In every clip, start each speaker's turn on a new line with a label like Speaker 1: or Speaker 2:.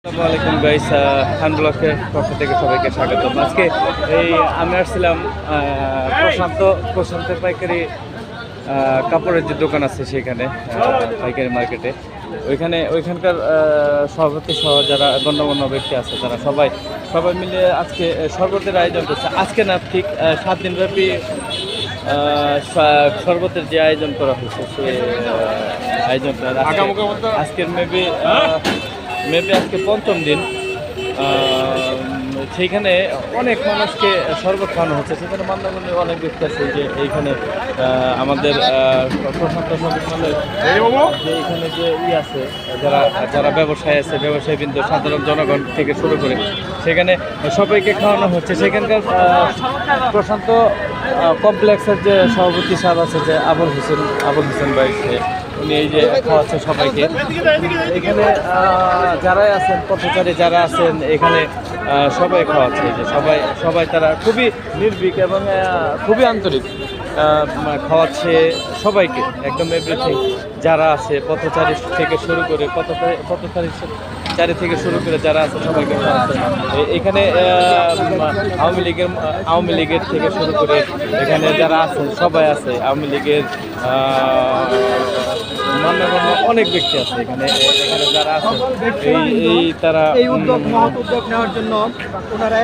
Speaker 1: আসসালামু আলাইকুম গাইস, খান ব্লকের পক্ষ থেকে সবাইকে স্বাগতম। আজকে আমি আসছিলাম প্রশান্তের পাইকারি কাপড়ের যে দোকান আছে সেখানে পাইকারি মার্কেটে ওইখানকার সভাপতি সহ যারা গণ্যমান্য ব্যক্তি আছে তারা সবাই মিলে আজকে শরবতের আয়োজন করছে। আজকে না, ঠিক 7 দিনব্যাপী শরবতের যে আয়োজন করা হয়েছে সেই আয়োজনটা আজকের মেবি আজকে 5ম দিন। সেইখানে অনেক মানুষকে শরবত খাওয়ানো হচ্ছে। সেখানে মান্যগণ্য অনেক ব্যক্তি আছে যে এইখানে আমাদের প্রশান্ত সংগঠনের যে এখানে যে আছে যারা ব্যবসায়ীবৃন্দ, সাধারণ জনগণ থেকে শুরু করে সেখানে সবাইকে খাওয়ানো হচ্ছে। সেখানকার প্রশান্ত কমপ্লেক্সের যে সভাপতি সাহেব আছে যে আবুল হোসেন ভাই, উনি এই যে খাওয়াচ্ছে সবাইকে। এখানে যারাই আছেন, পথচারী যারা আছেন এখানে সবাই খাওয়াচ্ছে। যে সবাই তারা খুবই নির্ভীক এবং খুবই আন্তরিক খাওয়াচ্ছে সবাইকে, একদম এভরিথিং। যারা আছে পথচারী থেকে শুরু করে পথচারী থেকে শুরু করে যারা আছে সবাইকে খাওয়াচ্ছে। এখানে আওয়ামী লীগের থেকে শুরু করে এখানে যারা আছেন সবাই আছে। আওয়ামী লীগের মান্যগণ্য অনেক ব্যক্তি আছে এখানে যারা আছে তারা
Speaker 2: এই উদ্যোগ নেওয়ার জন্য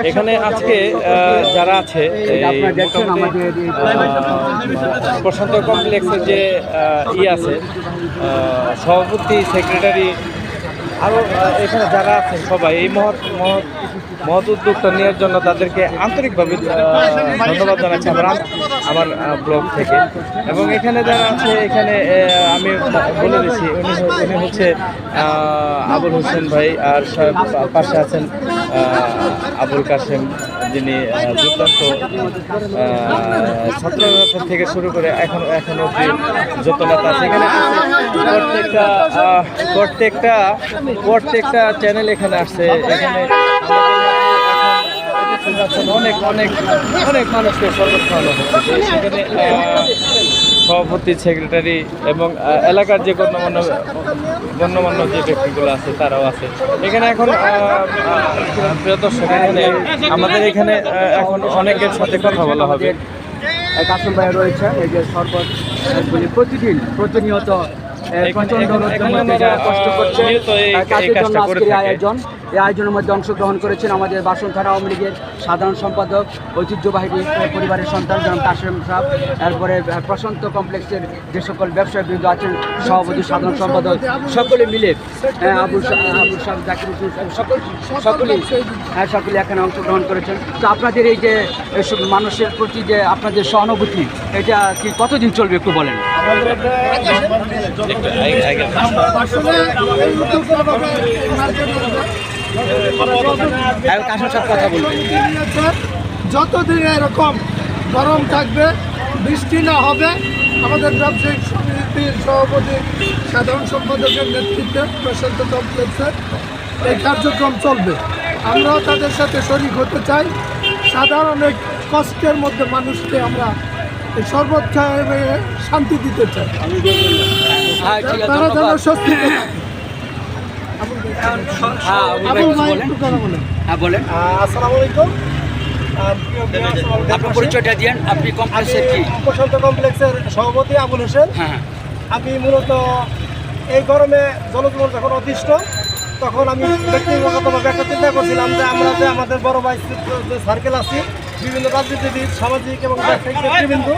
Speaker 1: এখানে আজকে যারা আছে প্রশান্ত কমপ্লেক্সের যে আছে সভাপতি, সেক্রেটারি, আরও এখানে যারা আছেন সবাই এই মহৎ উদ্যোগটা নেওয়ার জন্য তাদেরকে আন্তরিকভাবে ধন্যবাদ জানাচ্ছি আমার ব্লগ থেকে। এবং এখানে যারা আছে এখানে আমি বলে দিচ্ছি, উনি হচ্ছে আবুল হোসেন ভাই, আর পাশে আছেন আবুল কাশেম, যিনি দুর্দান্ত ছাত্র থেকে শুরু করে এখন অব্দি যত নেতা আছে এখানে প্রত্যেকটা চ্যানেল এখানে আসছে। এখানে অনেক মানুষকে শরবত খাওয়ানো হচ্ছে। সেখানে সভাপতি, সেক্রেটারি এবং এলাকার যে গণ্যমান্য যে ব্যক্তিগুলো আছে তারাও আছে এখানে। এখন প্রিয় দর্শক, আমাদের এখানে এখন অনেকের সাথে কথা বলা হবে।
Speaker 2: কাসেম ভাই রয়েছে, এই যে শরবত প্রতিনিয়ত কষ্ট করছে। এই আয়োজনের মধ্যে অংশগ্রহণ করেছেন আমাদের বাসনখানা আওয়ামী লীগের সাধারণ সম্পাদক, ঐতিহ্যবাহী পরিবারের সন্তান জনাব কাশেম সাহেব, তারপরে প্রশান্ত কমপ্লেক্সের যে সকল ব্যবসায়ীবৃন্দ আছেন, সভাপতি, সাধারণ সম্পাদক, সকলে মিলে আবুল সাহেব, জাকির হোসেন, সকলে এখানে অংশগ্রহণ করেছেন। তো আপনাদের এই যে মানুষের প্রতি যে আপনাদের সহানুভূতি, এটা কি কতদিন চলবে একটু বলেন?
Speaker 1: কথা বলবেন।
Speaker 3: যতদিন এরকম গরম থাকবে, বৃষ্টি না হবে, আমাদের ব্যবসায়িক সমিতির সভাপতি, সাধারণ সম্পাদকের নেতৃত্বে প্রশান্ত কমপ্লেক্সের এই কার্যক্রম চলবে। আমরাও তাদের সাথে শরিক হতে চাই। সাধারণ এক কষ্টের মধ্যে মানুষকে আমরা এই শরবত খাইয়ে শান্তি দিতে চাই, তারা যেন স্বস্তি থাকে। আসসালামু আলাইকুম।
Speaker 2: আপনার পরিচয়টা দিন। আপনি কমপ্লেক্সের কি?
Speaker 3: প্রশান্ত কমপ্লেক্সের সভাপতি আবুল হোসেন। আমি মূলত এই গরমে জনজীবন যখন অতিষ্ঠ, তখন আমি ব্যক্তিগতভাবে একটা চিন্তা করছিলাম যে আমরা যে আমাদের বড় ভাই যে সার্কেল আছি, বিভিন্ন রাজনীতিবিদ, সামাজিক এবং ব্যবসায়িক নেতৃবৃন্দ,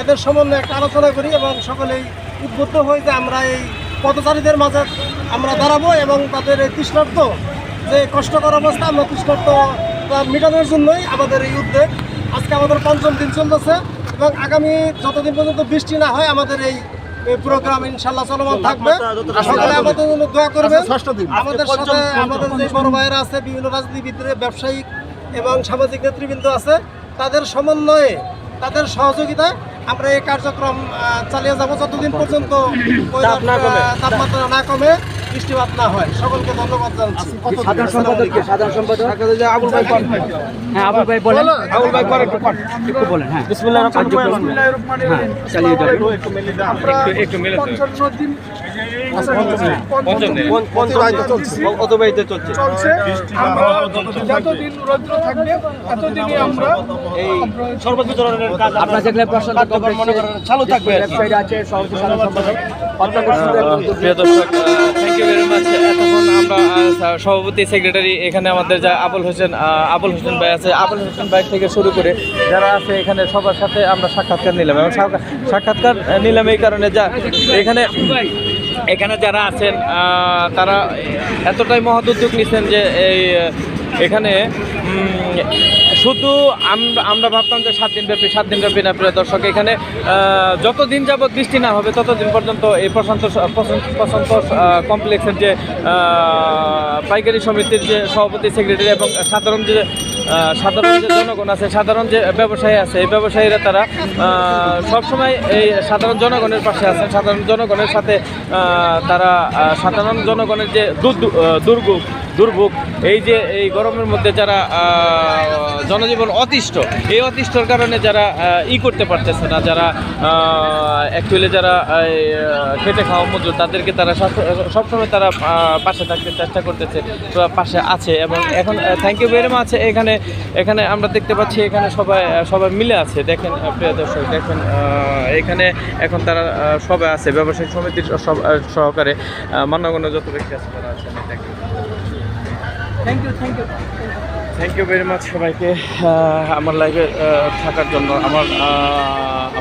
Speaker 3: এদের সমন্বয়ে একটা আলোচনা করি এবং সকলেই উদ্বুদ্ধ হই যে আমরা এই পথচারীদের মাঝে আমরা দাঁড়াবো এবং তাদের এই তৃষ্ণার্ত যে কষ্টকর অবস্থা, আমরা তৃষ্ণার্ত মেটানোর জন্যই আমাদের এই উদ্যোগ। আজকে আমাদের 5ম দিন চলতেছে এবং আগামী যতদিন পর্যন্ত বৃষ্টি না হয় আমাদের এই প্রোগ্রাম ইনশাল্লাহ চলমান থাকবে। সকলে আমাদের জন্য দোয়া করবে। আমাদের সাথে আমাদের যে বড় ভাইয়েরা আছে, বিভিন্ন রাজনীতিবিদ, ব্যবসায়িক এবং সামাজিক নেতৃবৃন্দ আছে, তাদের সমন্বয়ে, তাদের সহযোগিতায় আমরা এই কার্যক্রম চালিয়ে যাব যতদিন পর্যন্ত তাপমাত্রা না কমে, বৃষ্টিপাত না হয়। সকলকে ধন্যবাদ জানাচ্ছি।
Speaker 2: সাধারণ সম্পাদক
Speaker 1: আবুল ভাই,
Speaker 2: হ্যাঁ আবুল ভাই বলেন।
Speaker 1: আবুল ভাই একটু
Speaker 2: বলেন। হ্যাঁ,
Speaker 1: বিসমিল্লাহির রহমানির রহিম।
Speaker 2: চালিয়ে যাবেন।
Speaker 3: আমরা 55 দিন
Speaker 1: অতিবাহিত চলছে।
Speaker 4: আমরা যতদিন রৌদ্র থাকবে ততদিনই আমরা
Speaker 1: এই শরবত বিতরণের কাজ
Speaker 2: আপনারা দেখলে প্রশান্ত
Speaker 1: মনে করেন চালু থাকবে।
Speaker 2: ওয়েবসাইট আছে সভাপতি সাধারণ সম্পাদক অত্যন্ত সুন্দর এবং
Speaker 1: প্রিয় দর্শক, থ্যাংক ইউ ভেরি মাচ। এতক্ষণ আমরা সভাপতি সেক্রেটারি এখানে আমাদের যা আবুল হোসেন ভাই আছে, আবুল হোসেন ভাই থেকে শুরু করে যারা আছে এখানে সবার সাথে আমরা সাক্ষাৎকার নিলাম এবং সাক্ষাৎকার নিলাম এই কারণে যা এখানে যারা আছেন তারা এতটাই মহৎ উদ্যোগ নিচ্ছেন যে এখানে শুধু আমরা ভাবতাম যে 7 দিনব্যাপী না। প্রিয় দর্শক, এখানে যতদিন যাবৎ বৃষ্টি না হবে ততদিন পর্যন্ত এই প্রশান্ত কমপ্লেক্সের যে পাইকারি সমিতির যে সভাপতি সেক্রেটারি এবং সাধারণ যে জনগণ আছে, সাধারণ যে ব্যবসায়ী আছে, এই ব্যবসায়ীরা তারা সবসময় এই সাধারণ জনগণের পাশে আছেন। সাধারণ জনগণের সাথে তারা সাধারণ জনগণের যে দুর্ভোগ এই যে এই গরমের মধ্যে যারা জনজীবন অতিষ্ঠ, এই অতিষ্ঠর কারণে যারা করতে পারতেছে না, যারা অ্যাকচুয়ালি যারা খেটে খাওয়া মজুর, তাদেরকে তারা সবসময় তারা পাশে থাকতে চেষ্টা করতেছে, পাশে আছে। এবং এখন থ্যাংক ইউ ভেরি মাচ। এখানে আমরা দেখতে পাচ্ছি এখানে সবাই মিলে আছে। দেখেন প্রিয় দর্শক, দেখেন এখানে এখন তারা সবাই আছে, ব্যবসায়িক সমিতির সহকারে মান্যগণ্য যত ব্যক্তি আছে তারা আছে। থ্যাংক ইউ ভেরি মাচ সবাইকে আমার লাইভে থাকার জন্য,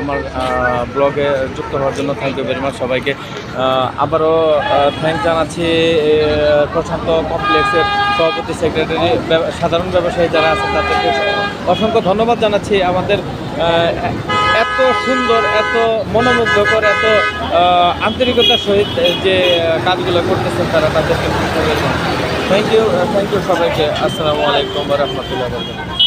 Speaker 1: আমার ব্লগে যুক্ত হওয়ার জন্য থ্যাংক ইউ ভেরি মাচ সবাইকে। আবারও থ্যাংক জানাচ্ছি প্রশান্ত কমপ্লেক্সের সভাপতি সেক্রেটারি, সাধারণ ব্যবসায়ী যারা আছে তাদেরকে অসংখ্য ধন্যবাদ জানাচ্ছি। আমাদের এত সুন্দর, এত মনোমুগ্ধকর, এত আন্তরিকতার সহিত যে কাজগুলো করতেছেন তারা, তাদেরকে থ্যাংক ইউ সবাইকে। আসসালামু আলাইকুম ওয়া রাহমাতুল্লাহি ওয়া বারাকাতুহু।